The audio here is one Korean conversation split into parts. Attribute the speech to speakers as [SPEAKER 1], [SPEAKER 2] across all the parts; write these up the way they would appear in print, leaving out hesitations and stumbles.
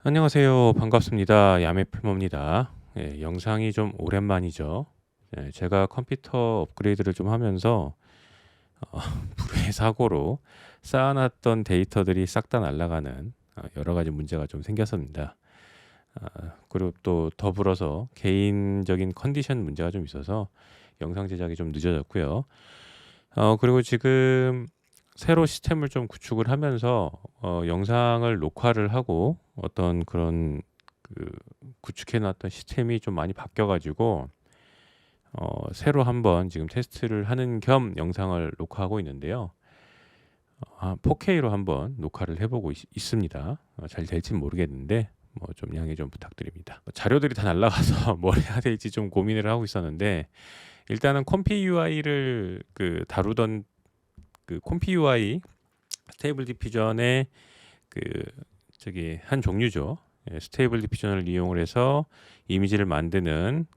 [SPEAKER 1] 안녕하세요. 반갑습니다. 야매풀모입니다. 예, 영상이 좀 오랜만이죠. 예, 제가 컴퓨터 업그레이드를 좀 하면서 어, 불의 사고로 쌓아놨던 데이터들이 싹 다 날아가는 여러 가지 문제가 좀 생겼습니다. 그리고 또 더불어서 개인적인 컨디션 문제가 좀 있어서 영상 제작이 좀 늦어졌고요. 그리고 지금 새로 시스템을 좀 구축을 하면서 영상을 녹화를 하고 어떤 그런 그 구축해 놨던 시스템이 좀 많이 바뀌어 가지고 새로 한번 지금 테스트를 하는 겸 영상을 녹화하고 있는데요. 4K로 한번 녹화를 해 보고 있습니다. 잘 될지는 모르겠는데 뭐 좀 양해 좀 부탁드립니다. 자료들이 다 날라가서 뭘 해야 될지 좀 고민을 하고 있었는데, 일단은 컴피 UI를 다루던 컴피 UI 스테이블 디퓨전의 그 한 종류죠. 예, 스테이블 디퓨전을 이용을 해서 이미지를 만드는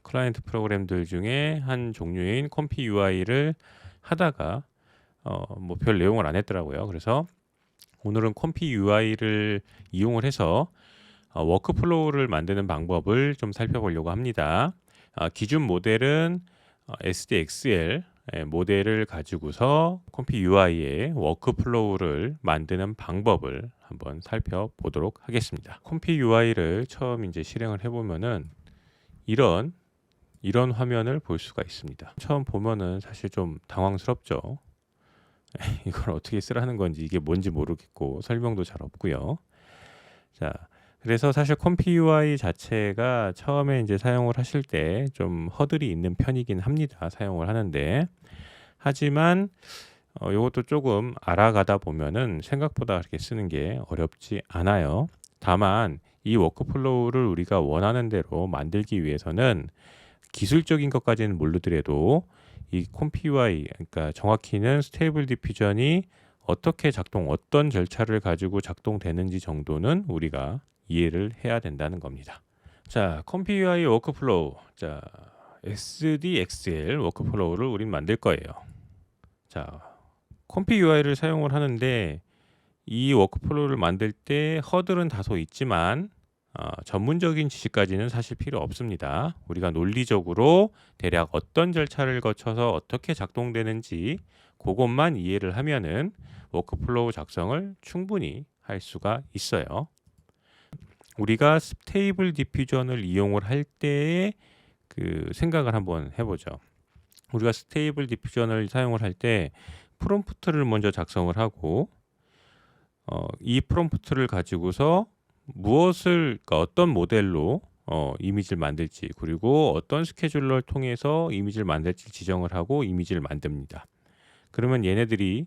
[SPEAKER 1] 클라이언트 프로그램들 중에 한 종류인 컴피 UI를 하다가 뭐 별 내용을 안 했더라고요. 그래서 오늘은 컴피 UI를 이용을 해서 워크플로우를 만드는 방법을 좀 살펴보려고 합니다. 기준 모델은 SDXL 모델을 가지고서 컴피 UI의 워크플로우를 만드는 방법을 한번 살펴보도록 하겠습니다. 컴피 UI를 처음 이제 실행을 해보면은 이런 화면을 볼 수가 있습니다. 처음 보면은 사실 좀 당황스럽죠. 이걸 어떻게 쓰라는 건지, 이게 뭔지 모르겠고 설명도 잘 없고요. 자, 그래서 사실 컴피 UI 자체가 처음에 이제 사용을 하실 때 좀 허들이 있는 편이긴 합니다. 사용을 하는데. 하지만 이것도 조금 알아가다 보면은 생각보다 그렇게 쓰는 게 어렵지 않아요. 다만 이 워크플로우를 우리가 원하는 대로 만들기 위해서는 기술적인 것까지는 모르더라도 이 컴피 UI, 그러니까 정확히는 스테이블 디퓨전이 어떻게 어떤 절차를 가지고 작동되는지 정도는 우리가 이해를 해야 된다는 겁니다. 자, 컴피 UI 워크플로우. 자, SDXL 워크플로우를 우린 만들 거예요. 자, 컴피 UI를 사용을 하는데 이 워크플로우를 만들 때 허들은 다소 있지만 전문적인 지식까지는 사실 필요 없습니다. 우리가 논리적으로 대략 어떤 절차를 거쳐서 어떻게 작동되는지 그것만 이해를 하면은 워크플로우 작성을 충분히 할 수가 있어요. 우리가 스테이블 디퓨전을 이용을 할 때의 생각을 한번 해보죠. 우리가 스테이블 디퓨전을 사용을 할 때 프롬프트를 먼저 작성을 하고 이 프롬프트를 가지고서 그러니까 어떤 모델로 이미지를 만들지, 그리고 어떤 스케줄러를 통해서 이미지를 만들지 지정을 하고 이미지를 만듭니다. 그러면 얘네들이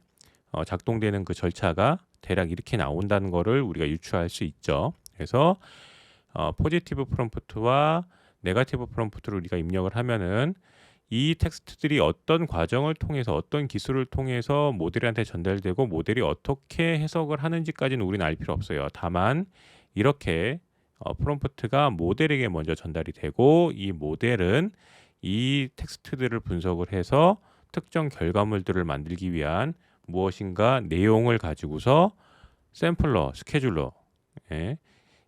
[SPEAKER 1] 작동되는 그 절차가 대략 이렇게 나온다는 거를 우리가 유추할 수 있죠. 그래서 포지티브 프롬프트와 네거티브 프롬프트를 우리가 입력을 하면은 이 텍스트들이 어떤 과정을 통해서, 어떤 기술을 통해서 모델한테 전달되고 모델이 어떻게 해석을 하는지까지는 우리는 알 필요 없어요. 다만 이렇게 프롬프트가 모델에게 먼저 전달이 되고 이 모델은 이 텍스트들을 분석을 해서 특정 결과물들을 만들기 위한 무엇인가 내용을 가지고서 샘플러, 스케줄러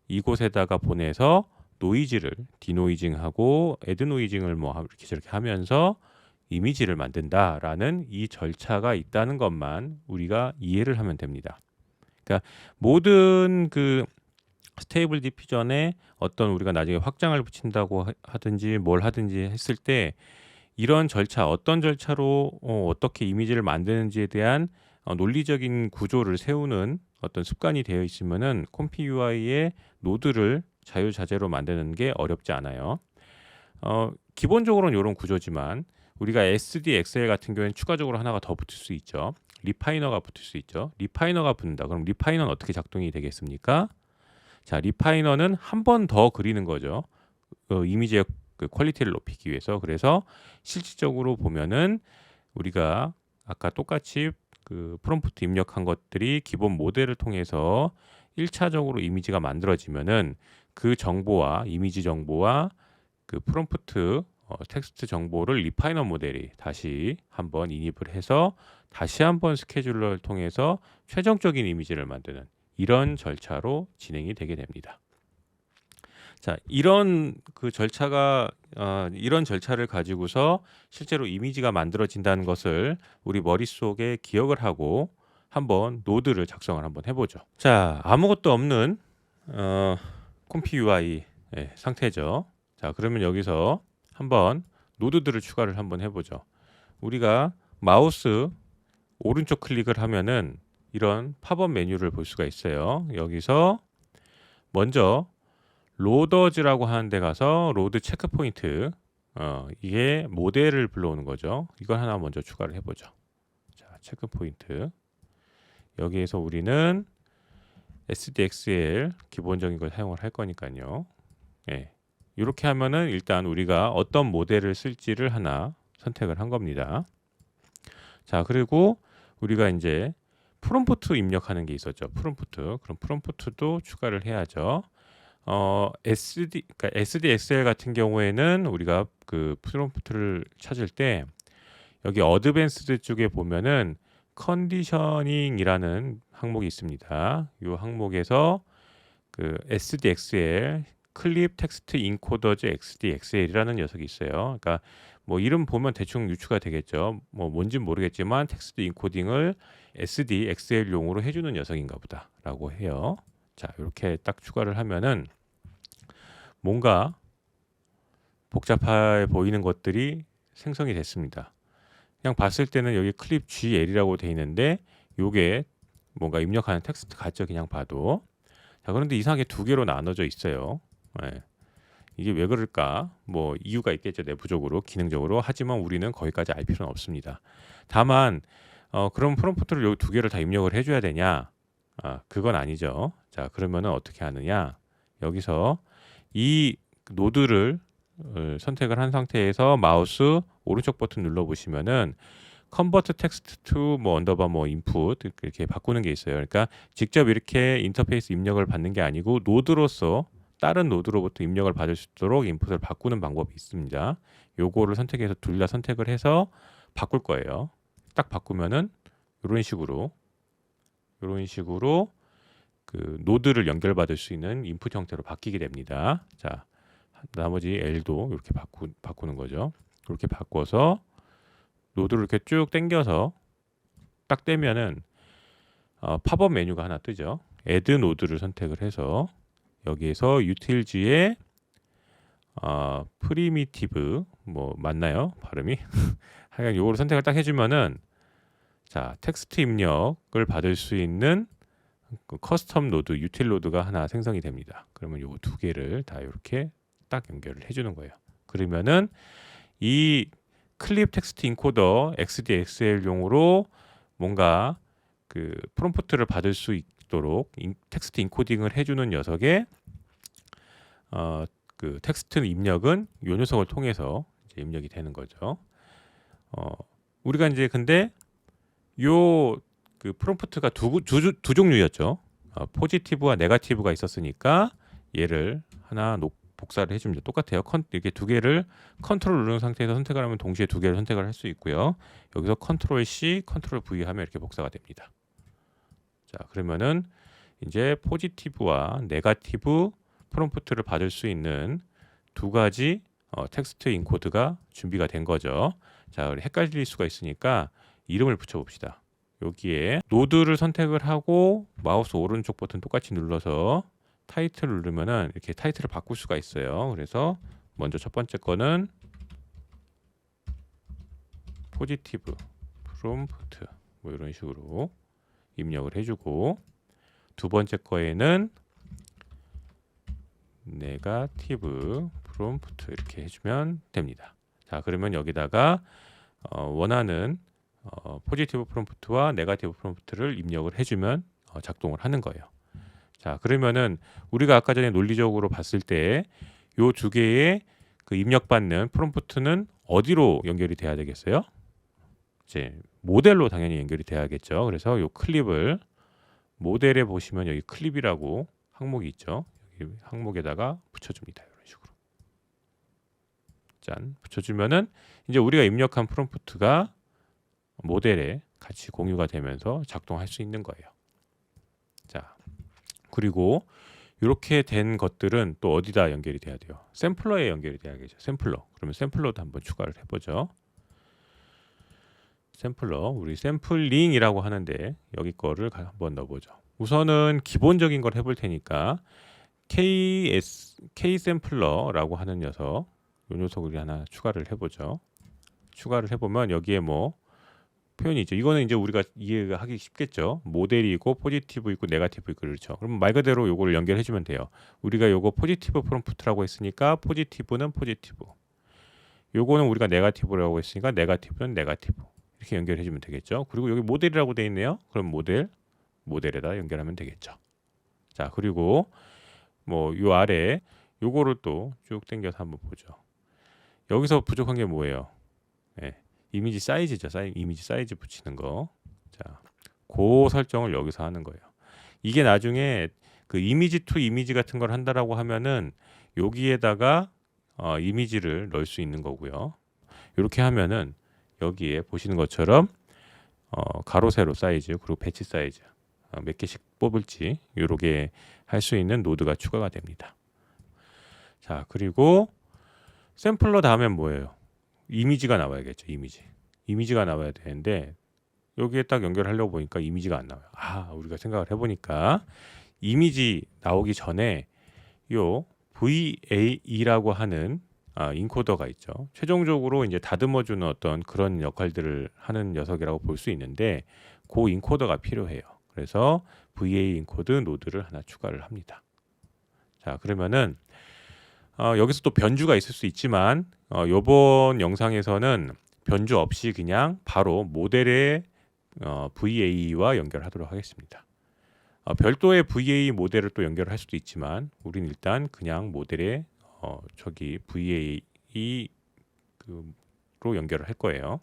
[SPEAKER 1] 이곳에다가 보내서 노이즈를 디노이징하고 애드노이징을 뭐 이렇게 저렇게 하면서 이미지를 만든다라는 이 절차가 있다는 것만 우리가 이해를 하면 됩니다. 그러니까 모든 스테이블 디퓨전에 어떤 우리가 나중에 확장을 붙인다고 하든지 뭘 하든지 했을 때 이런 절차, 어떤 절차로 어떻게 이미지를 만드는지에 대한 논리적인 구조를 세우는 어떤 습관이 되어 있으면은 컴피 UI의 노드를 자유자재로 만드는 게 어렵지 않아요. 기본적으로는 이런 구조지만 우리가 SDXL 같은 경우에는 추가적으로 하나가 더 붙을 수 있죠. 리파이너가 붙을 수 있죠. 리파이너가 붙는다. 그럼 리파이너는 어떻게 작동이 되겠습니까? 자, 리파이너는 한 번 더 그리는 거죠. 이미지의 퀄리티를 높이기 위해서. 그래서 실질적으로 보면은 우리가 아까 똑같이 프롬프트 입력한 것들이 기본 모델을 통해서 1차적으로 이미지가 만들어지면은 그 정보와 이미지 정보와 프롬프트 텍스트 정보를 리파이너 모델이 다시 한번 인입을 해서 다시 한번 스케줄러를 통해서 최종적인 이미지를 만드는 이런 절차로 진행이 되게 됩니다. 자, 이런 이런 절차를 가지고서 실제로 이미지가 만들어진다는 것을 우리 머릿속에 기억을 하고 한번 노드를 작성을 한번 해보죠. 자, 아무것도 없는 콤피 UI 상태죠. 자, 그러면 여기서 한번 노드들을 추가를 한번 해보죠. 우리가 마우스 오른쪽 클릭을 하면은 이런 팝업 메뉴를 볼 수가 있어요. 여기서 먼저 로더즈라고 하는 데 가서 로드 체크 포인트, 이게 모델을 불러오는 거죠. 이걸 하나 먼저 추가를 해보죠. 자, 체크 포인트. 여기에서 우리는 SDXL 기본적인 걸 사용을 할 거니까요. 예. 이렇게 하면은 일단 우리가 어떤 모델을 쓸지를 하나 선택을 한 겁니다. 자, 그리고 우리가 이제 프롬프트 입력하는 게 있었죠. 프롬프트. 그럼 프롬프트도 추가를 해야죠. 그러니까 SDXL 같은 경우에는 우리가 그 프롬프트를 찾을 때 여기 어드밴스드 쪽에 보면은 컨디셔닝이라는 항목이 있습니다. 이 항목에서 그 SDXL 클립 텍스트 인코더즈 SDXL이라는 녀석이 있어요. 그러니까 뭐 이름 보면 대충 유추가 되겠죠. 뭐 뭔진 모르겠지만 텍스트 인코딩을 SDXL용으로 해주는 녀석인가 보다라고 해요. 자, 이렇게 딱 추가를 하면은 뭔가 복잡해 보이는 것들이 생성이 됐습니다. 그냥 봤을 때는 여기 클립 GL이라고 돼 있는데 요게 뭔가 입력하는 텍스트 같죠, 그냥 봐도. 자, 그런데 이상하게 두 개로 나눠져 있어요. 예. 이게 왜 그럴까? 뭐 이유가 있겠죠, 내부적으로, 기능적으로. 하지만 우리는 거기까지 알 필요는 없습니다. 다만 그럼 프롬프트를 요 두 개를 다 입력을 해줘야 되냐? 그건 아니죠. 자, 그러면은 어떻게 하느냐? 여기서 이 노드를 선택을 한 상태에서 마우스 오른쪽 버튼 눌러 보시면은 컨버트 텍스트 투 뭐 언더바 뭐 인풋 이렇게 바꾸는 게 있어요. 그러니까 직접 이렇게 인터페이스 입력을 받는 게 아니고 노드로서 다른 노드로부터 입력을 받을 수 있도록 인풋을 바꾸는 방법이 있습니다. 요거를 선택해서 둘 다 선택을 해서 바꿀 거예요. 딱 바꾸면은 이런 식으로 그 노드를 연결받을 수 있는 인풋 형태로 바뀌게 됩니다. 자, 나머지 L도 이렇게 바꾸는 거죠. 이렇게 바꿔서 노드를 이렇게 쭉 당겨서 딱 떼면은 팝업 메뉴가 하나 뜨죠. Add 노드를 선택을 해서 여기에서 utils의 프리미티브 뭐 맞나요? 발음이? 하여간 요거를 선택을 딱 해주면은 자, 텍스트 입력을 받을 수 있는 그 커스텀 노드, 유틸 노드가 하나 생성이 됩니다. 그러면 요거 두 개를 다 이렇게 딱 연결을 해주는 거예요. 그러면은 이 클립 텍스트 인코더 XDXL용으로 뭔가 그 프롬프트를 받을 수 있도록 텍스트 인코딩을 해주는 녀석의 그 텍스트 입력은 요 녀석을 통해서 이제 입력이 되는 거죠. 우리가 이제 근데 요 그 프롬프트가 두 종류였죠. 포지티브와 네거티브가 있었으니까 얘를 하나 복사를 해줍니다. 똑같아요. 이렇게 두 개를 컨트롤 누른 상태에서 선택을 하면 동시에 두 개를 선택을 할 수 있고요. 여기서 컨트롤 C, 컨트롤 V 하면 이렇게 복사가 됩니다. 자, 그러면은 이제 포지티브와 네거티브 프롬프트를 받을 수 있는 두 가지 텍스트 인코드가 준비가 된 거죠. 자, 헷갈릴 수가 있으니까 이름을 붙여봅시다. 여기에 노드를 선택을 하고 마우스 오른쪽 버튼 똑같이 눌러서 타이틀을 누르면은 이렇게 타이틀을 바꿀 수가 있어요. 그래서 먼저 첫 번째 거는 포지티브 프롬프트 뭐 이런 식으로 입력을 해주고 두 번째 거에는 네거티브 프롬프트 이렇게 해주면 됩니다. 자, 그러면 여기다가 원하는 포지티브 프롬프트와 네거티브 프롬프트를 입력을 해주면 작동을 하는 거예요. 자, 그러면은 우리가 아까 전에 논리적으로 봤을 때 요 두 개의 그 입력받는 프롬프트는 어디로 연결이 돼야 되겠어요? 이제 모델로 당연히 연결이 돼야겠죠. 그래서 요 클립을 모델에 보시면 여기 클립이라고 항목이 있죠. 여기 항목에다가 붙여줍니다. 이런 식으로. 짠, 붙여주면은 이제 우리가 입력한 프롬프트가 모델에 같이 공유가 되면서 작동할 수 있는 거예요. 자, 그리고 이렇게 된 것들은 또 어디다 연결이 돼야 돼요? 샘플러에 연결이 돼야겠죠. 샘플러. 그러면 샘플러도 한번 추가를 해보죠. 샘플러, 우리 샘플링이라고 하는데 여기 거를 한번 넣어보죠. 우선은 기본적인 걸 해볼 테니까 K 샘플러라고 하는 녀석, 이 녀석을 하나 추가를 해보죠. 추가를 해보면 여기에 뭐 표현이 있죠. 이거는 이제 우리가 이해가 하기 쉽겠죠. 모델이 있고 포지티브 있고 네거티브 있고 그렇죠. 그럼 말 그대로 요거를 연결해 주면 돼요. 우리가 요거 포지티브 프롬프트라고 했으니까 포지티브는 포지티브. 요거는 우리가 네거티브라고 했으니까 네거티브는 네거티브. 이렇게 연결해 주면 되겠죠. 그리고 여기 모델이라고 돼 있네요. 그럼 모델에다 연결하면 되겠죠. 자, 그리고 뭐 요 아래 요거를 또 쭉 당겨서 한번 보죠. 여기서 부족한 게 뭐예요? 네, 이미지 사이즈죠. 이미지 사이즈 붙이는 거. 자, 그 설정을 여기서 하는 거예요. 이게 나중에 그 이미지 투 이미지 같은 걸 한다라고 하면은 여기에다가 이미지를 넣을 수 있는 거고요. 이렇게 하면은 여기에 보시는 것처럼 가로 세로 사이즈 그리고 배치 사이즈 몇 개씩 뽑을지 이렇게 할 수 있는 노드가 추가가 됩니다. 자, 그리고 샘플러 다음엔 뭐예요? 이미지가 나와야겠죠. 이미지가 나와야 되는데 여기에 딱 연결하려고 보니까 이미지가 안 나와요. 아, 우리가 생각을 해보니까 이미지 나오기 전에 요 VAE라고 하는 인코더가 있죠. 최종적으로 이제 다듬어주는 어떤 그런 역할들을 하는 녀석이라고 볼 수 있는데 그 인코더가 필요해요. 그래서 VA 인코드 노드를 하나 추가를 합니다. 자, 그러면은 여기서 또 변주가 있을 수 있지만 이번 영상에서는 변주 없이 그냥 바로 모델의 VA와 연결하도록 하겠습니다. 별도의 VA 모델을 또 연결할 수도 있지만 우린 일단 그냥 모델의 저기 VA로 연결을 할 거예요.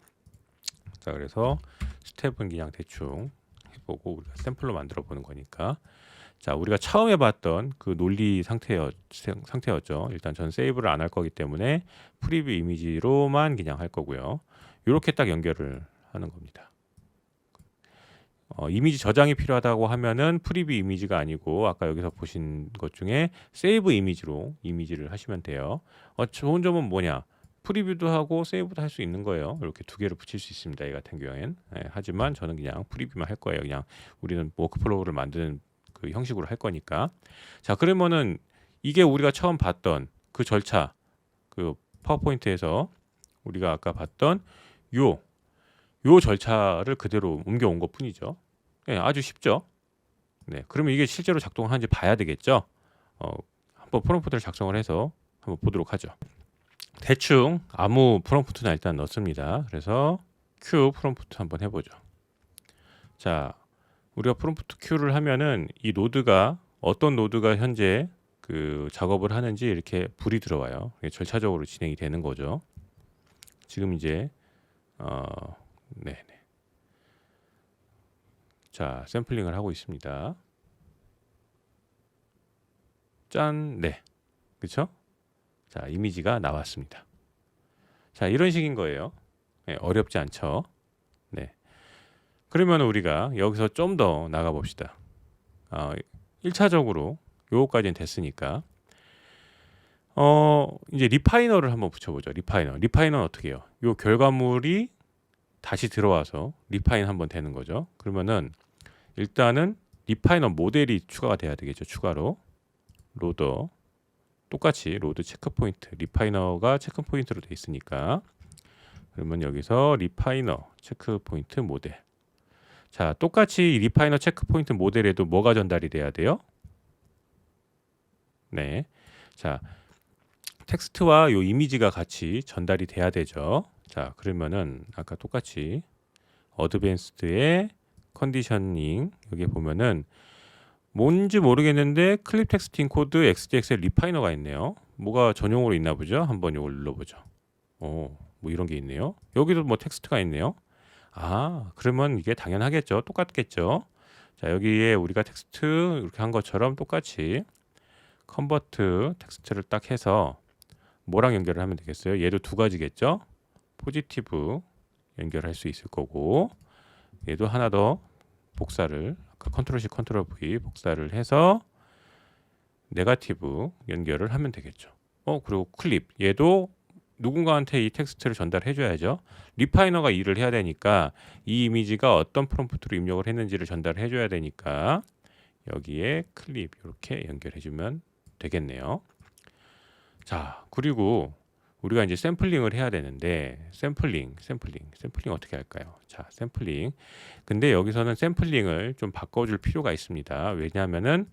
[SPEAKER 1] 자, 그래서 스텝은 그냥 대충 해보고 우리가 샘플로 만들어 보는 거니까. 자, 우리가 처음 해봤던 그 논리 상태였죠. 일단 전 세이브를 안 할 거기 때문에 프리뷰 이미지로만 그냥 할 거고요. 이렇게 딱 연결을 하는 겁니다. 이미지 저장이 필요하다고 하면은 프리뷰 이미지가 아니고 아까 여기서 보신 것 중에 세이브 이미지로 이미지를 하시면 돼요. 좋은 점은 뭐냐? 프리뷰도 하고 세이브도 할 수 있는 거예요. 이렇게 두 개를 붙일 수 있습니다. 이 같은 경우엔. 하지만 저는 그냥 프리뷰만 할 거예요. 그냥 우리는 워크플로우를 만드는 그 형식으로 할 거니까. 자, 그러면은 이게 우리가 처음 봤던 그 절차, 그 파워포인트에서 우리가 아까 봤던 요 절차를 그대로 옮겨온 것 뿐이죠. 네, 아주 쉽죠. 네, 그러면 이게 실제로 작동하는지 봐야 되겠죠. 한번 프롬프트를 작성을 해서 한번 보도록 하죠. 대충 아무 프롬프트나 일단 넣습니다. 그래서 Q 프롬프트 한번 해보죠. 자, 우리가 프롬프트 Q를 하면은 이 노드가 어떤 노드가 현재 그 작업을 하는지 이렇게 불이 들어와요. 절차적으로 진행이 되는 거죠. 지금 이제 네네. 자, 샘플링을 하고 있습니다. 짠, 네, 그렇죠? 자, 이미지가 나왔습니다. 자, 이런 식인 거예요. 네, 어렵지 않죠? 네. 그러면 우리가 여기서 좀 더 나가 봅시다. 1차적으로 요거까지는 됐으니까 이제 리파이너를 한번 붙여보죠. 리파이너는 어떻게 해요? 요 결과물이 다시 들어와서 리파인 한번 되는 거죠. 그러면은 일단은 리파이너 모델이 추가가 돼야 되겠죠. 추가로 로더 똑같이 로드 체크포인트 리파이너가 체크포인트로 돼 있으니까 그러면 여기서 리파이너 체크포인트 모델. 자, 똑같이 리파이너 체크포인트 모델에도 뭐가 전달이 돼야 돼요? 네. 자, 텍스트와 요 이미지가 같이 전달이 돼야 되죠. 자, 그러면은 아까 똑같이 어드밴스드의 컨디셔닝 여기 보면은 뭔지 모르겠는데 클립 텍스트 인코드 XJXL 리파이너가 있네요. 뭐가 전용으로 있나 보죠. 한번 이걸 눌러보죠. 뭐 이런 게 있네요. 여기도 뭐 텍스트가 있네요. 그러면 이게 당연하겠죠. 똑같겠죠. 자, 여기에 우리가 텍스트 이렇게 한 것처럼 똑같이 컨버트 텍스트를 딱 해서 뭐랑 연결을 하면 되겠어요? 얘도 두 가지겠죠. 포지티브 연결할 수 있을 거고 얘도 하나 더 복사를 아까 컨트롤 C 컨트롤 V 복사를 해서 네거티브 연결을 하면 되겠죠. 그리고 클립 얘도 누군가한테 이 텍스트를 전달해 줘야죠. 리파이너가 일을 해야 되니까 이 이미지가 어떤 프롬프트로 입력을 했는지를 전달해 줘야 되니까 여기에 클립 이렇게 연결해 주면 되겠네요. 자, 그리고 우리가 이제 샘플링을 해야 되는데 샘플링 어떻게 할까요? 자, 샘플링. 근데 여기서는 샘플링을 좀 바꿔줄 필요가 있습니다. 왜냐하면은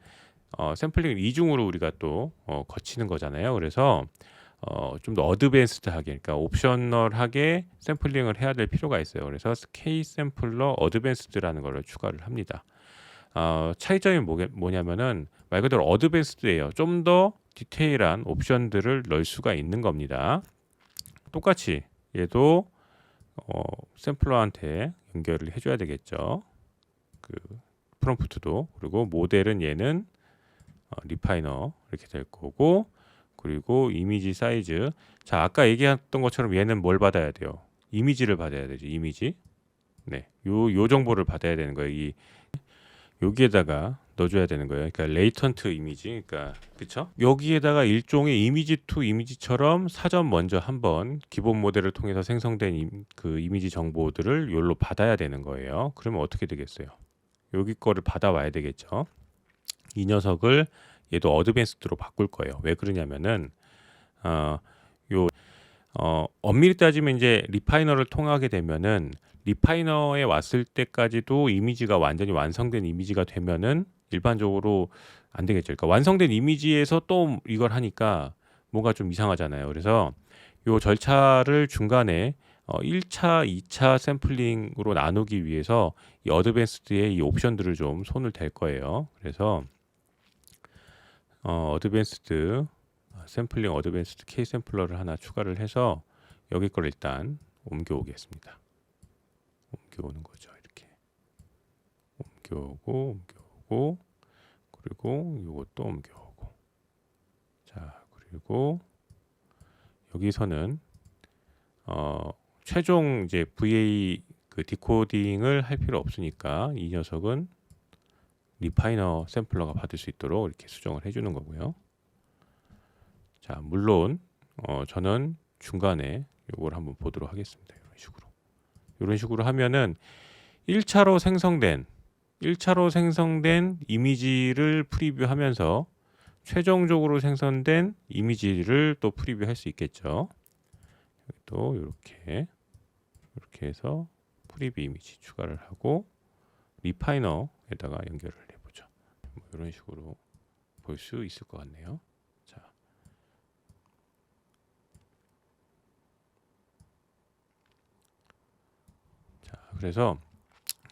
[SPEAKER 1] 샘플링을 이중으로 우리가 또 거치는 거잖아요. 그래서 좀 더 어드밴스드하게, 그러니까 옵셔널하게 샘플링을 해야 될 필요가 있어요. 그래서 K 샘플러 어드밴스드라는 걸 추가를 합니다. 차이점이 뭐냐면은 말 그대로 어드밴스드예요. 좀 더 디테일한 옵션들을 넣을 수가 있는 겁니다. 똑같이 얘도 샘플러한테 연결을 해줘야 되겠죠. 그 프롬프트도. 그리고 모델은 얘는 리파이너 이렇게 될 거고, 그리고 이미지 사이즈. 자, 아까 얘기했던 것처럼 얘는 뭘 받아야 돼요? 이미지를 받아야 되죠. 이미지. 네, 요 정보를 받아야 되는 거예요. 여기에다가 넣어줘야 되는 거예요. 그러니까 레이턴트 이미지, 그러니까 그쵸? 여기에다가 일종의 이미지 투 이미지처럼 사전 먼저 한번 기본 모델을 통해서 생성된 그 이미지 정보들을 여기로 받아야 되는 거예요. 그러면 어떻게 되겠어요? 여기 거를 받아와야 되겠죠. 이 녀석을 얘도 어드밴스드로 바꿀 거예요. 왜 그러냐면은 엄밀히 따지면 이제 리파이너를 통하게 되면은 리파이너에 왔을 때까지도 이미지가 완전히 완성된 이미지가 되면은 일반적으로 안 되겠죠. 그러니까 완성된 이미지에서 또 이걸 하니까 뭔가 좀 이상하잖아요. 그래서 요 절차를 중간에 1차, 2차 샘플링으로 나누기 위해서 이 어드밴스드의 이 옵션들을 좀 손을 댈 거예요. 그래서 어드밴스드 샘플링 어드밴스드 K 샘플러를 하나 추가를 해서 여기 걸 일단 옮겨오겠습니다. 옮겨오는 거죠. 이렇게 옮겨오고 그리고 이것도 옮겨오고. 자, 그리고 여기서는 최종 이제 VA 그 디코딩을 할 필요 없으니까 이 녀석은 리파이너 샘플러가 받을 수 있도록 이렇게 수정을 해주는 거고요. 자, 물론 저는 중간에 요걸 한번 보도록 하겠습니다. 이런 식으로 하면은 1차로 생성된 이미지를 프리뷰하면서 최종적으로 생성된 이미지를 또 프리뷰할 수 있겠죠. 또 이렇게 해서 프리뷰 이미지 추가를 하고 리파이너에다가 연결을 해보죠. 이런 식으로 볼 수 있을 것 같네요. 그래서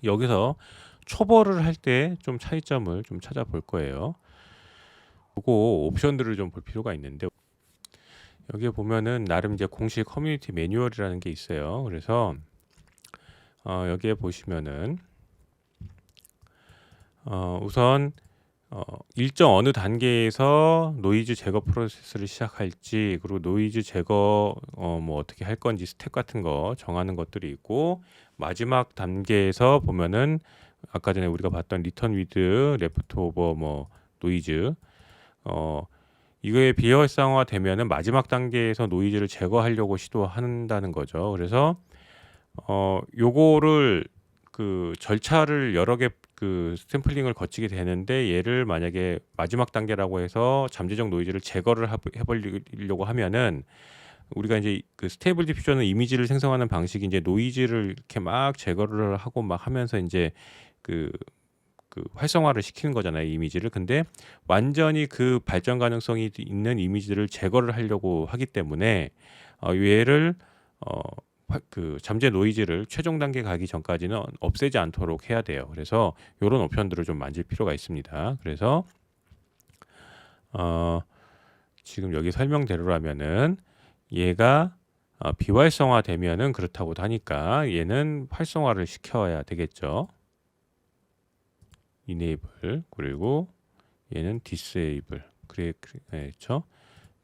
[SPEAKER 1] 여기서 초벌을 할 때 좀 차이점을 좀 찾아볼 거예요. 그거 옵션들을 좀 볼 필요가 있는데 여기에 보면은 나름 이제 공식 커뮤니티 매뉴얼이라는 게 있어요. 그래서 여기에 보시면은 우선 일정 어느 단계에서 노이즈 제거 프로세스를 시작할지, 그리고 노이즈 제거 뭐 어떻게 할 건지 스텝 같은 거 정하는 것들이 있고, 마지막 단계에서 보면은 아까 전에 우리가 봤던 리턴 위드 레프트 오버 뭐 노이즈 이거에 비활성화 되면은 마지막 단계에서 노이즈를 제거하려고 시도한다는 거죠. 그래서 요거를 그 절차를 여러 개 그 샘플링을 거치게 되는데, 얘를 만약에 마지막 단계라고 해서 잠재적 노이즈를 제거를 해버리려고 하면은 우리가 이제 그 스테이블 디퓨저는 이미지를 생성하는 방식이 이제 노이즈를 이렇게 막 제거를 하고 막 하면서 이제 그 활성화를 시키는 거잖아요, 이미지를. 근데 완전히 그 발전 가능성이 있는 이미지들을 제거를 하려고 하기 때문에 얘를 그 잠재 노이즈를 최종 단계 가기 전까지는 없애지 않도록 해야 돼요. 그래서 이런 옵션들을 좀 만질 필요가 있습니다. 그래서 지금 여기 설명대로라면은 얘가 비활성화 되면은 그렇다고 하니까 얘는 활성화를 시켜야 되겠죠. enable, 그리고 얘는 disable. 그렇죠.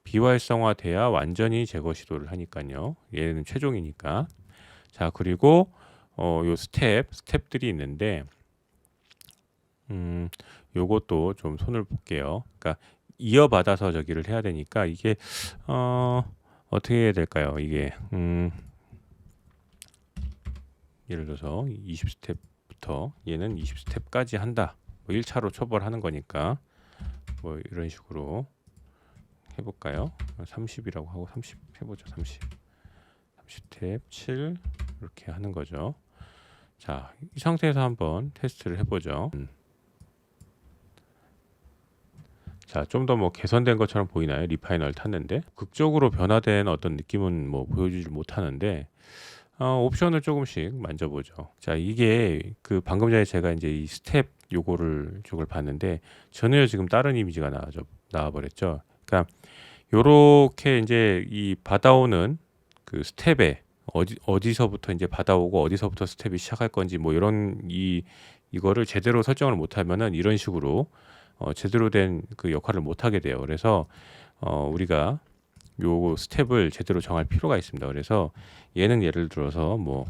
[SPEAKER 1] 비활성화 돼야 완전히 제거 시도를 하니까요. 얘는 최종이니까. 자, 그리고 요 스텝들이 있는데 요것도 좀 손을 볼게요. 그러니까 이어받아서 저기를 해야 되니까 이게 어떻게 해야 될까요? 이게 예를 들어서 20스텝부터 얘는 20스텝까지 한다. 뭐 1차로 초벌하는 거니까 뭐 이런 식으로 해볼까요? 30이라고 하고 30 해보죠. 30스텝 7 이렇게 하는 거죠. 자, 이 상태에서 한번 테스트를 해보죠. 자, 좀 더 뭐 개선된 것처럼 보이나요? 리파이너를 탔는데 극적으로 변화된 어떤 느낌은 뭐 보여주지 못하는데 옵션을 조금씩 만져보죠. 자, 이게 그 방금 전에 제가 이제 이 스텝 요거를 봤는데 전혀 지금 다른 이미지가 나와버렸죠. 그러니까 요렇게 이제 이 받아오는 그 스텝에 어디서부터 이제 받아오고 어디서부터 스텝이 시작할 건지 뭐 이런 이거를 제대로 설정을 못하면은 이런 식으로 제대로 된 그 역할을 못하게 돼요. 그래서 우리가 요 스텝을 제대로 정할 필요가 있습니다. 그래서 얘는 예를 들어서 뭐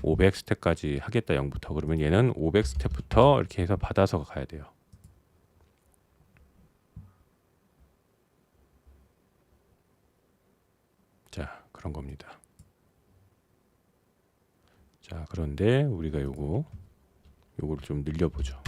[SPEAKER 1] 500 스텝까지 하겠다 0부터 그러면 얘는 500 스텝부터 이렇게 해서 받아서 가야 돼요. 자, 그런 겁니다. 자, 그런데 우리가 요거를 좀 늘려보죠.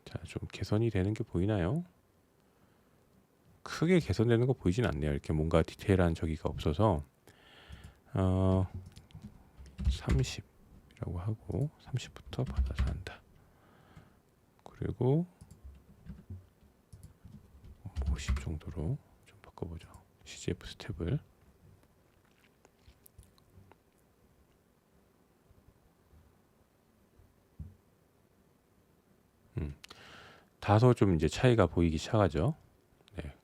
[SPEAKER 1] 자, 좀 개선이 되는 게 보이나요? 크게 개선되는 거 보이진 않네요. 이렇게 뭔가 디테일한 저기가 없어서 30이라고 하고 30부터 받아서 한다. 그리고 50 정도로 좀 바꿔보죠. CGF 스텝을. 다소 좀 이제 차이가 보이기 시작하죠. 네.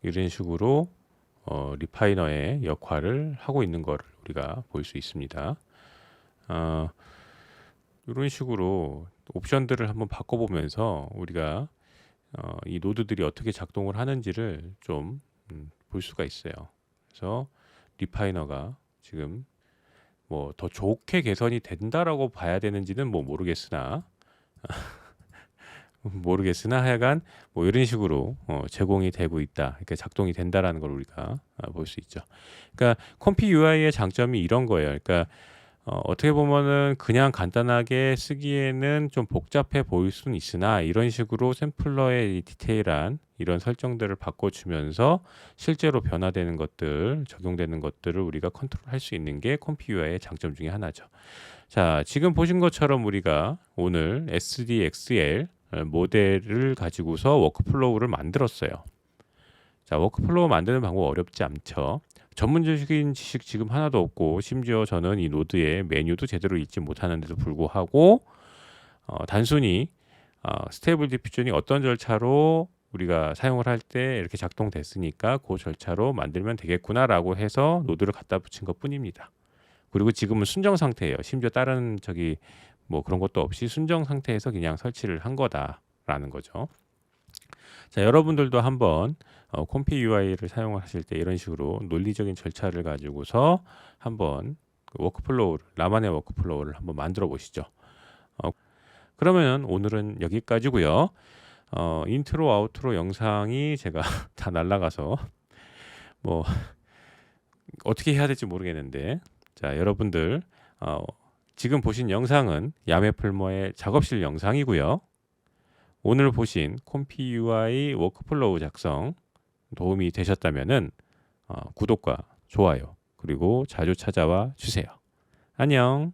[SPEAKER 1] 이런 식으로 리파이너의 역할을 하고 있는 것을 우리가 볼 수 있습니다. 이런 식으로 옵션들을 한번 바꿔보면서 우리가 이 노드들이 어떻게 작동을 하는지를 좀 볼 수가 있어요. 그래서 리파이너가 지금 뭐 더 좋게 개선이 된다라고 봐야 되는지는 뭐 모르겠으나 하여간 뭐 이런 식으로 제공이 되고 있다, 이렇게 작동이 된다라는 걸 우리가 볼 수 있죠. 그러니까 컴피 UI의 장점이 이런 거예요. 그러니까 어떻게 보면은 그냥 간단하게 쓰기에는 좀 복잡해 보일 수는 있으나 이런 식으로 샘플러의 이 디테일한 이런 설정들을 바꿔주면서 실제로 변화되는 것들, 적용되는 것들을 우리가 컨트롤할 수 있는 게 컴피 UI의 장점 중에 하나죠. 자, 지금 보신 것처럼 우리가 오늘 SDXL 모델을 가지고서 워크플로우를 만들었어요. 자, 워크플로우 만드는 방법 어렵지 않죠. 전문적인 지식 지금 하나도 없고 심지어 저는 이 노드의 메뉴도 제대로 읽지 못하는데도 불구하고 단순히 스테이블 디퓨전이 어떤 절차로 우리가 사용을 할 때 이렇게 작동됐으니까 그 절차로 만들면 되겠구나라고 해서 노드를 갖다 붙인 것 뿐입니다. 그리고 지금은 순정 상태예요. 심지어 다른 저기 뭐 그런 것도 없이 순정 상태에서 그냥 설치를 한 거다라는 거죠. 자, 여러분들도 한번 콤피 UI를 사용하실 때 이런 식으로 논리적인 절차를 가지고서 한번 그 워크플로우를, 나만의 워크플로우를 한번 만들어 보시죠. 그러면 오늘은 여기까지고요. 인트로 아우트로 영상이 제가 다 날라가서 뭐 어떻게 해야 될지 모르겠는데, 자, 여러분들 지금 보신 영상은 야매플머의 작업실 영상이고요. 오늘 보신 콤피 UI 워크플로우 작성 도움이 되셨다면은 구독과 좋아요 그리고 자주 찾아와 주세요. 안녕.